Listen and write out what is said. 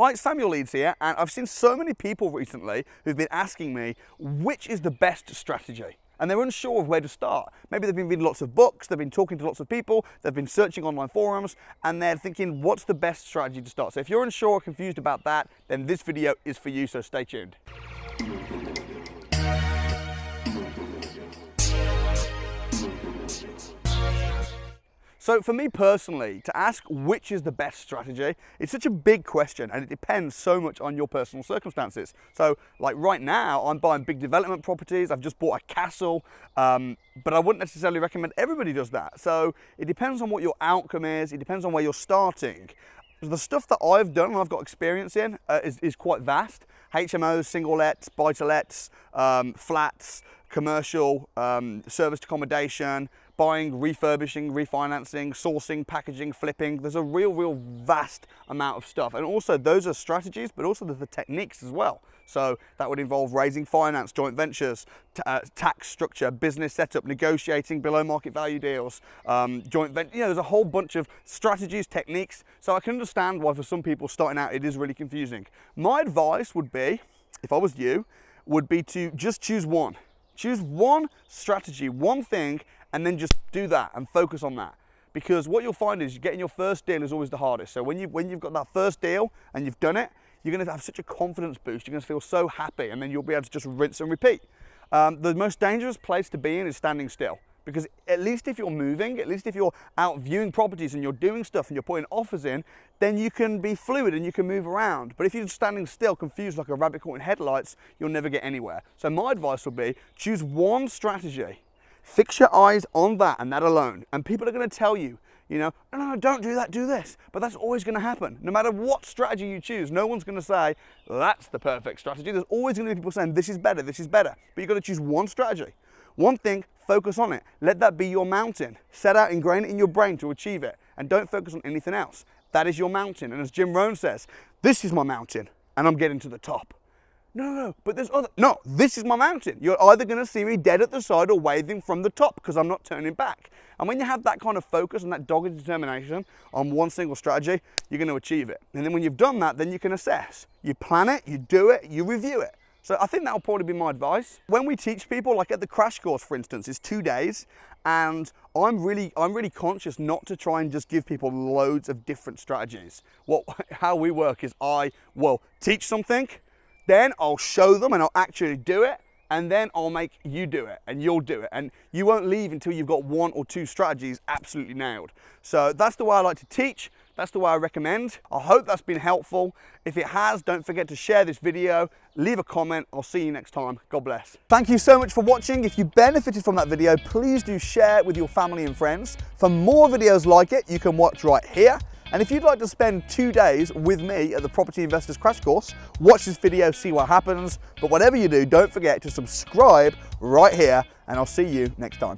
Hi, it's Samuel Leeds here, and I've seen so many people recently who've been asking me which is the best strategy. And they're unsure of where to start. Maybe they've been reading lots of books, they've been talking to lots of people, they've been searching online forums, and they're thinking, what's the best strategy to start? So if you're unsure or confused about that, then this video is for you, so stay tuned. So for me personally, to ask which is the best strategy, it's such a big question and it depends so much on your personal circumstances. So like right now, I'm buying big development properties, I've just bought a castle, but I wouldn't necessarily recommend everybody does that. So it depends on what your outcome is, it depends on where you're starting. The stuff that I've done and I've got experience in is quite vast. HMOs, single lets, buy-to-lets, flats, commercial, serviced accommodation, buying, refurbishing, refinancing, sourcing, packaging, flipping. There's a real vast amount of stuff. And also those are strategies, but also there's the techniques as well. So that would involve raising finance, joint ventures, tax structure, business setup, negotiating below market value deals, joint venture, there's a whole bunch of strategies, techniques. So I can understand why for some people starting out, it is really confusing. My advice would be, if I was you, would be to just choose one. Choose one strategy, one thing, and then just do that and focus on that. Because what you'll find is getting your first deal is always the hardest. So when you've got that first deal and you've done it, you're going to have such a confidence boost. You're going to feel so happy, and then you'll be able to just rinse and repeat. The most dangerous place to be in is standing still. Because at least if you're moving, at least if you're out viewing properties and you're doing stuff and you're putting offers in, then you can be fluid and you can move around. But if you're standing still, confused like a rabbit caught in headlights, you'll never get anywhere. So my advice would be, choose one strategy. Fix your eyes on that and that alone. And people are going to tell you, no, don't do that, do this. But that's always going to happen. No matter what strategy you choose, no one's going to say, that's the perfect strategy. There's always going to be people saying, this is better, this is better. But you've got to choose one strategy. One thing, focus on it. Let that be your mountain. Set out, ingrain it in your brain to achieve it. And don't focus on anything else. That is your mountain. And as Jim Rohn says, this is my mountain and I'm getting to the top. No, but there's other, no, this is my mountain. You're either going to see me dead at the side or waving from the top because I'm not turning back. And when you have that kind of focus and that dogged determination on one single strategy, you're going to achieve it. And then when you've done that, then you can assess. You plan it, you do it, you review it. So I think that will probably be my advice. When we teach people, like at the crash course, for instance, it's 2 days, and I'm really conscious not to try and just give people loads of different strategies. How we work is I will teach something, then I'll show them and I'll actually do it, and then I'll make you do it and you'll do it. And you won't leave until you've got 1 or 2 strategies absolutely nailed. So that's the way I like to teach. That's the way I recommend. I hope that's been helpful. If it has, don't forget to share this video, leave a comment. I'll see you next time. God bless. Thank you so much for watching. If you benefited from that video, please do share it with your family and friends. For more videos like it, you can watch right here. And if you'd like to spend 2 days with me at the Property Investors Crash Course, watch this video, see what happens. But whatever you do, don't forget to subscribe right here, and I'll see you next time.